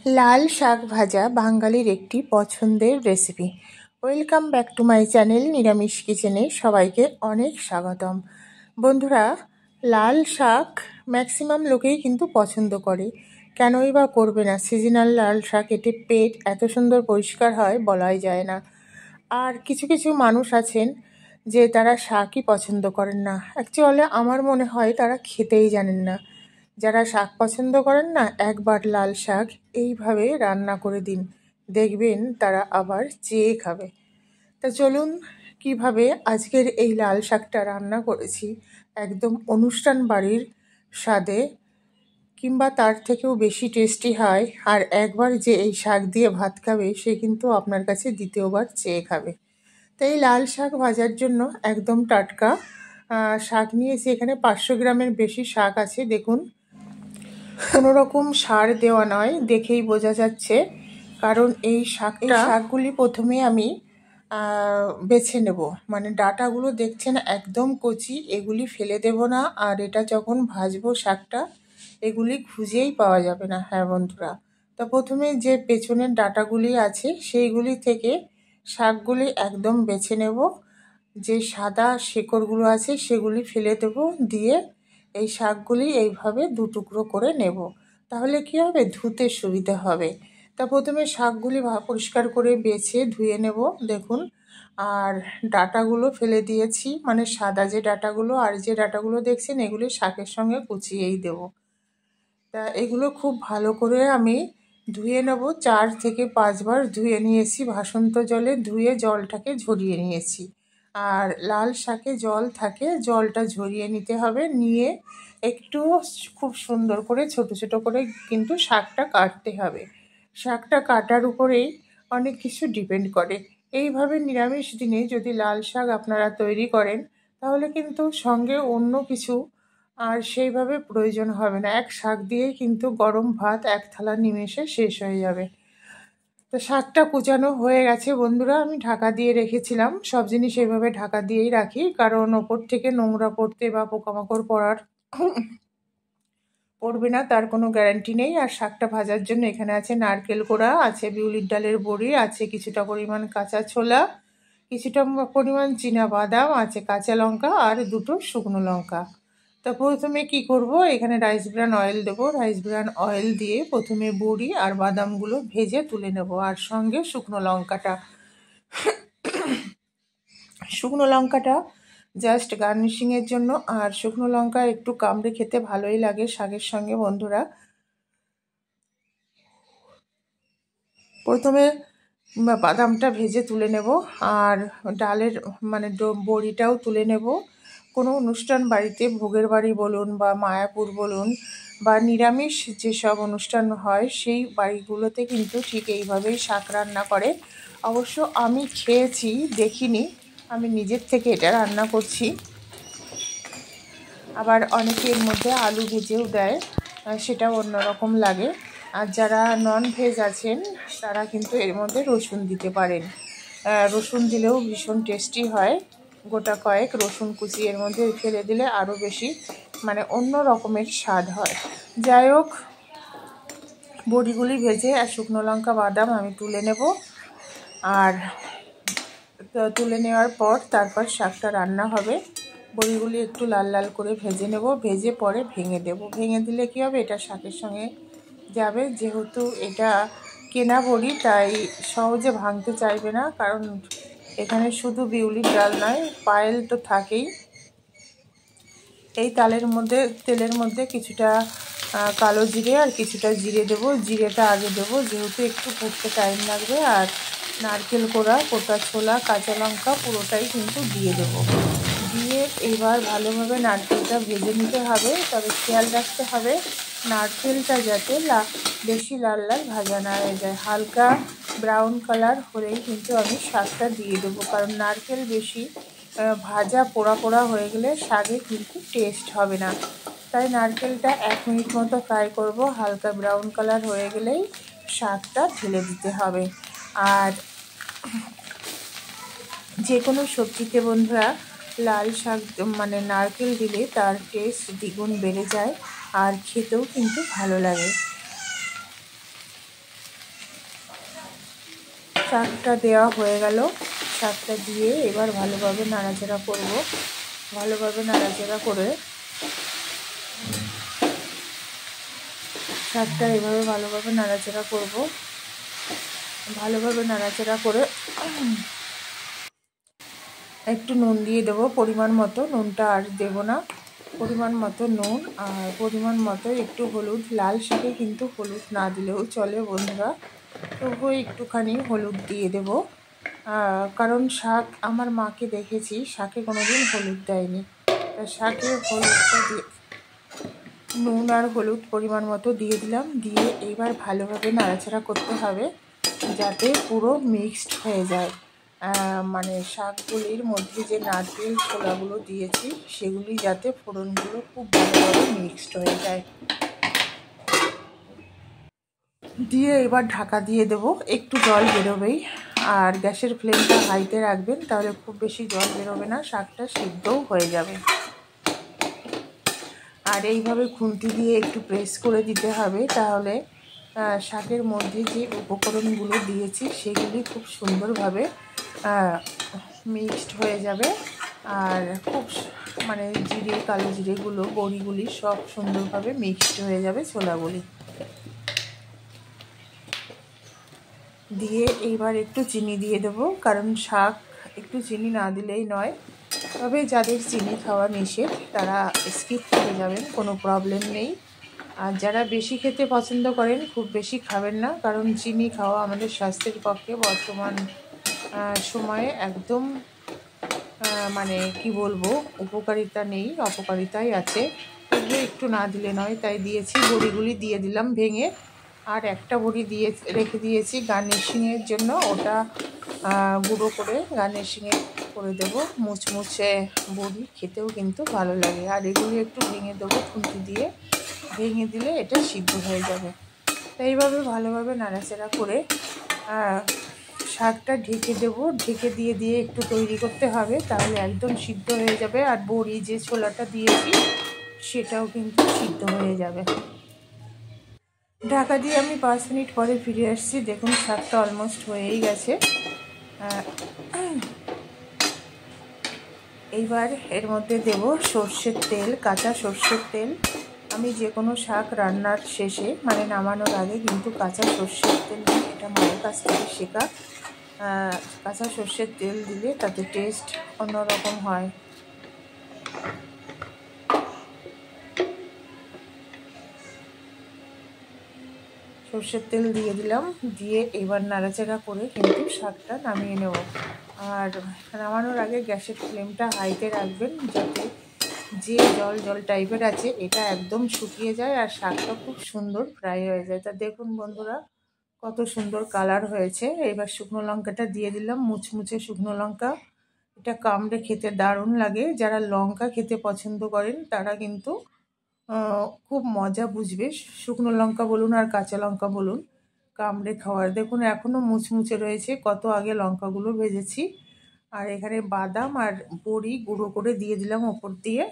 লাল শাক ভাজা বাঙালির একটি পছন্দের recipe. Welcome back to my channel নিরামিষ কিচেনে সবাইকে অনেক স্বাগতম। বন্ধুরা, লাল শাক ম্যাক্সিমাম লোকেই কিন্তু পছন্দ করে, কেনই বা করবে না। সিজনাল লাল শাক, এতে পেট এত সুন্দর পরিষ্কার হয় বলাই যায় না। আর কিছু কিছু মানুষ আছেন যে তারা শাকই পছন্দ করেন না। অ্যাকচুয়ালি আমার মনে হয় তারা খেতেই জানেন না। যারা শাক পছন্দ করেন না, একবার লাল শাক এইভাবে রান্না করে দিন, দেখবেন তারা আবার চেয়ে খাবে। তা চলুন কিভাবে আজকের এই লাল শাকটা রান্না করেছি, একদম অনুষ্ঠান বাড়ির স্বাদে কিংবা তার থেকেও বেশি টেস্টি হয়। আর একবার যে এই শাক দিয়ে ভাত খাবে, সে কিন্তু আপনার কাছে দ্বিতীয়বার চেয়ে খাবে। তাই লাল শাক ভাজার জন্য একদম টাটকা শাক নিয়েছি। এখানে 500 গ্রামের বেশি শাক আছে। দেখুন, কোনো রকম সার দেওয়া নয়, দেখেই বোঝা যাচ্ছে। কারণ এই শাকগুলি প্রথমে আমি বেছে নেব। মানে ডাঁটাগুলো দেখছেন একদম কচি, এগুলি ফেলে দেব না। আর এটা যখন ভাজবো শাকটা, এগুলি খুঁজেই পাওয়া যাবে না। হ্যাঁ বন্ধুরা, তা প্রথমে যে পেছনের ডাঁটাগুলি আছে সেইগুলি থেকে শাকগুলি একদম বেছে নেব। যে সাদা শেকড়গুলো আছে সেগুলি ফেলে দেব, দিয়ে এই শাকগুলি এইভাবে দু টুকরো করে নেব। তাহলে কি হবে, ধুতে সুবিধা হবে। তা প্রথমে শাকগুলি পরিষ্কার করে বেছে ধুয়ে নেব। দেখুন, আর ডাঁটাগুলো ফেলে দিয়েছি, মানে সাদা যে ডাঁটাগুলো আর যে ডাঁটাগুলো দেখছেন, এগুলি শাকের সঙ্গে কুচিয়েই দেব। তা এগুলো খুব ভালো করে আমি ধুয়ে নেব। 4 থেকে 5 বার ধুয়ে নিয়েছি, ভাসন্ত জলে ধুয়ে জলটাকে ঝরিয়ে নিয়েছি। আর লাল শাকে জল থাকে, জলটা ঝরিয়ে নিতে হবে। নিয়ে একটু খুব সুন্দর করে ছোট ছোট করে কিন্তু শাকটা কাটতে হবে। শাকটা কাটার উপরেই অনেক কিছু ডিপেন্ড করে। এইভাবে নিরামিষ দিনে যদি লাল শাক আপনারা তৈরি করেন, তাহলে কিন্তু সঙ্গে অন্য কিছু আর সেইভাবে প্রয়োজন হবে না। এক শাক দিয়েই কিন্তু গরম ভাত এক থালা নিমেষে শেষ হয়ে যাবে। তো শাকটা কুচানো হয়ে গেছে বন্ধুরা, আমি ঢাকা দিয়ে রেখেছিলাম। সব জিনিস এইভাবে ঢাকা দিয়েই রাখি, কারণ ওপর থেকে নোংরা পড়তে বা পোকামাকড় পড়বে না তার কোনো গ্যারান্টি নেই। আর শাকটা ভাজার জন্য এখানে আছে নারকেল কোড়া, আছে বিউলির ডালের বড়ি, আছে কিছুটা পরিমাণ কাঁচা ছোলা, কিছুটা পরিমাণ চীনা বাদাম, আছে কাঁচা লঙ্কা আর 2টো শুকনো লঙ্কা। তো প্রথমে কি করব, এখানে রাইস ব্রান অয়েল দেবো। রাইস ব্রান অয়েল দিয়ে প্রথমে বড়ি আর বাদামগুলো ভেজে তুলে নেব। আর সঙ্গে শুকনো লঙ্কাটা জাস্ট গার্নিশিংয়ের জন্য। আর শুকনো লঙ্কা একটু কামড়ে খেতে ভালোই লাগে শাকের সঙ্গে বন্ধুরা। প্রথমে বাদামটা ভেজে তুলে নেব, আর ডালের মানে বড়িটাও তুলে নেব। কোনো অনুষ্ঠান বাড়িতে, ভোগের বাড়ি বলুন বা মায়াপুর বলুন বা নিরামিষ যেসব অনুষ্ঠান হয়, সেই বাড়িগুলোতে কিন্তু ঠিক এইভাবেই শাক রান্না করে। অবশ্য আমি খেয়েছি, দেখিনি, আমি নিজের থেকে এটা রান্না করছি। আবার অনেকে এর মধ্যে আলু ভেজেও দেয়, সেটাও অন্যরকম লাগে। আর যারা নন ভেজ আছেন তারা কিন্তু এর মধ্যে রসুন দিতে পারেন। রসুন দিলেও ভীষণ টেস্টি হয়। গোটা কয়েক রসুন কুচি এর মধ্যে ফেলে দিলে আরও বেশি মানে অন্য রকমের স্বাদ হয়। যাই হোক, বড়িগুলি ভেজে আর শুকনো লঙ্কা বাদাম আমি তুলে নেব। আর তুলে নেওয়ার পর তারপর শাকটা রান্না হবে। বড়িগুলি একটু লাল লাল করে ভেজে নেব, ভেজে পরে ভেঙে দেব। ভেঙে দিলে কী হবে, এটা শাকের সঙ্গে যাবে। যেহেতু এটা কেনা বড়ি, তাই সহজে ভাঙতে চাইবে না, কারণ এখানে শুধু বিউলির ডাল নয়, পায়েল তো থাকেই। এই তেলের মধ্যে কিছুটা কালো জিরে আর কিছুটা জিরে দেবো। জিরেটা আগে দেবো যেহেতু একটু ফুটতে টাইম লাগবে। আর নারকেল কোড়া, গোটা ছোলা, কাঁচা লঙ্কা পুরোটাই কিন্তু দিয়ে দেবো। দিয়ে এবার ভালোভাবে নারকেলটা ভেজে নিতে হবে। তবে খেয়াল রাখতে হবে নারকেলটা যাতে বেশি লাল লাল ভাজা না হয়ে যায়। হালকা ব্রাউন কালার হলেই কিন্তু আমি শাকটা দিয়ে দেবো, কারণ নারকেল বেশি ভাজা পোড়া পোড়া হয়ে গেলে শাকে কিন্তু টেস্ট হবে না। তাই নারকেলটা 1 মিনিট মতো ফ্রাই করব। হালকা ব্রাউন কালার হয়ে গেলেই শাকটা ঢেলে দিতে হবে। আর যে কোনো সবজিতে বন্ধুরা লাল শাক মানে নারকেল দিলে তার টেস্ট দ্বিগুণ বেড়ে যায়, আর খেতেও কিন্তু ভালো লাগে। শাকটা দেওয়া হয়ে গেল। শাকটা দিয়ে এবার ভালোভাবে নাড়াচাড়া করব। ভালোভাবে নাড়াচাড়া করে শাকটা এভাবে ভালোভাবে নাড়াচাড়া করব। ভালোভাবে নাড়াচাড়া করে একটু নুন দিয়ে দেবো পরিমাণ মতো, নুনটা আর দেবো না, পরিমাণ মতো নুন আর পরিমাণ মতো একটু হলুদ। লাল শাকে কিন্তু হলুদ না দিলেও চলে বন্ধুরা, তবুও একটুখানি হলুদ দিয়ে দেবো, কারণ শাক আমার মাকে দেখেছি শাকে কোনোদিন হলুদ দেয়নি। শাকে হলুদটা দিয়ে নুন আর হলুদ পরিমাণ মতো দিয়ে দিলাম। দিয়ে এইবার ভালোভাবে নাড়াচাড়া করতে হবে যাতে পুরো মিক্সড হয়ে যায়। মানে শাকগুলির মধ্যে যে নারকেল ছোলাগুলো দিয়েছি সেগুলি যাতে ফোড়নগুলো খুব ভালোভাবে মিক্সড হয়ে যায়। দিয়ে এবার ঢাকা দিয়ে দেবো, একটু জল বেরোবেই। আর গ্যাসের ফ্লেমটা হাইতে রাখবেন, তাহলে খুব বেশি জল বেরোবে না, শাকটা সিদ্ধও হয়ে যাবে। আর এইভাবে খুন্তি দিয়ে একটু প্রেস করে দিতে হবে, তাহলে শাকের মধ্যে যে উপকরণগুলো দিয়েছি সেগুলি খুব সুন্দরভাবে মিক্সড হয়ে যাবে। আর খুব মানে জিরে, কালো জিরেগুলো, বড়িগুলি সব সুন্দরভাবে মিক্সড হয়ে যাবে ছোলাগুলি দিয়ে। এইবার একটু চিনি দিয়ে দেবো, কারণ শাক একটু চিনি না দিলেই নয়। তবে যাদের চিনি খাওয়া নিষেধ তারা স্কিপ করে যাবেন, কোনো প্রবলেম নেই। আর যারা বেশি খেতে পছন্দ করেন খুব বেশি খাবেন না, কারণ চিনি খাওয়া আমাদের স্বাস্থ্যের পক্ষে বর্তমান সময়ে একদম মানে কি বলবো, উপকারিতা নেই, অপকারিতাই আছে। তবু একটু না দিলে নয়, তাই দিয়েছি। বড়িগুলি দিয়ে দিলাম ভেঙে, আর একটা বড়ি দিয়ে রেখে দিয়েছি গার্নিশিংয়ের জন্য, ওটা গুঁড়ো করে গার্নিশিংয়ে করে দেবো। মুচমুচে বড়ি খেতেও কিন্তু ভালো লাগে। আর এগুলি একটু ভেঙে দেবো খুন্তি দিয়ে, ভেঙে দিলে এটা সিদ্ধ হয়ে যাবে। তাই এইভাবে ভালোভাবে নাড়াচাড়া করে শাকটা ঢেকে দেবো। ঢেকে দিয়ে একটু তৈরি করতে হবে, তাহলে একদম সিদ্ধ হয়ে যাবে। আর বড়ি যে ছোলাটা দিয়েছি সেটাও কিন্তু সিদ্ধ হয়ে যাবে। ঢাকা দিয়ে আমি 5 মিনিট পরে ফিরে আসছি। দেখুন শাকটা অলমোস্ট হয়েই গেছে। এইবার এর মধ্যে দেব সর্ষের তেল, কাঁচা সর্ষের তেল। আমি যে কোনো শাক রান্নার শেষে মানে নামানোর আগে কিন্তু কাঁচা সর্ষের তেল দিই, এটা মায়ের কাছ থেকে শেখা। কাঁচা সর্ষের তেল দিলে তাতে টেস্ট অন্যরকম হয়। সর্ষের তেল দিয়ে দিলাম, দিয়ে এবার নাড়াচাড়া করে কিন্তু শাকটা নামিয়ে নেব। আর নামানোর আগে গ্যাসের ফ্লেমটা হাইতে রাখবেন, যাতে যে জল টাইপের আছে এটা একদম শুকিয়ে যায় আর শাকটা খুব সুন্দর ফ্রাই হয়ে যায়। তা দেখুন বন্ধুরা কত সুন্দর কালার হয়েছে। এবার শুকনো লঙ্কাটা দিয়ে দিলাম, মুচমুচে শুকনো লঙ্কা। এটা কামড়ে খেতে দারুণ লাগে। যারা লঙ্কা খেতে পছন্দ করেন তারা কিন্তু খুব মজা বুঝবে, শুকনো লঙ্কা বলুন আর কাঁচা লঙ্কা বলুন, কামড়ে খাওয়ার। দেখুন এখনও মুচমুচে রয়েছে, কত আগে লঙ্কাগুলো ভেজেছি। আর এখানে বাদাম আর বড়ি গুঁড়ো করে দিয়ে দিলাম ওপর দিয়ে।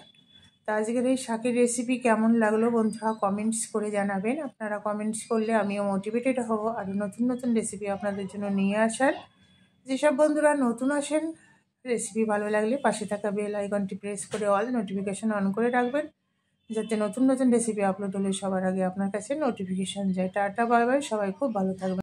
তা আজকের এই শাকের রেসিপি কেমন লাগলো বন্ধুরা কমেন্টস করে জানাবেন। আপনারা কমেন্টস করলে আমিও মোটিভেটেড হব আরও নতুন নতুন রেসিপি আপনাদের জন্য নিয়ে আসার। যেসব বন্ধুরা নতুন আসেন, রেসিপি ভালো লাগলে পাশে থাকা বেল আইকনটি প্রেস করে অল নোটিফিকেশন অন করে রাখবেন, যাতে নতুন নতুন রেসিপি আপলোড হলে সবার আগে আপনার কাছে নোটিফিকেশান যায়। টাটা বাই বাই, সবাই খুব ভালো থাকবেন।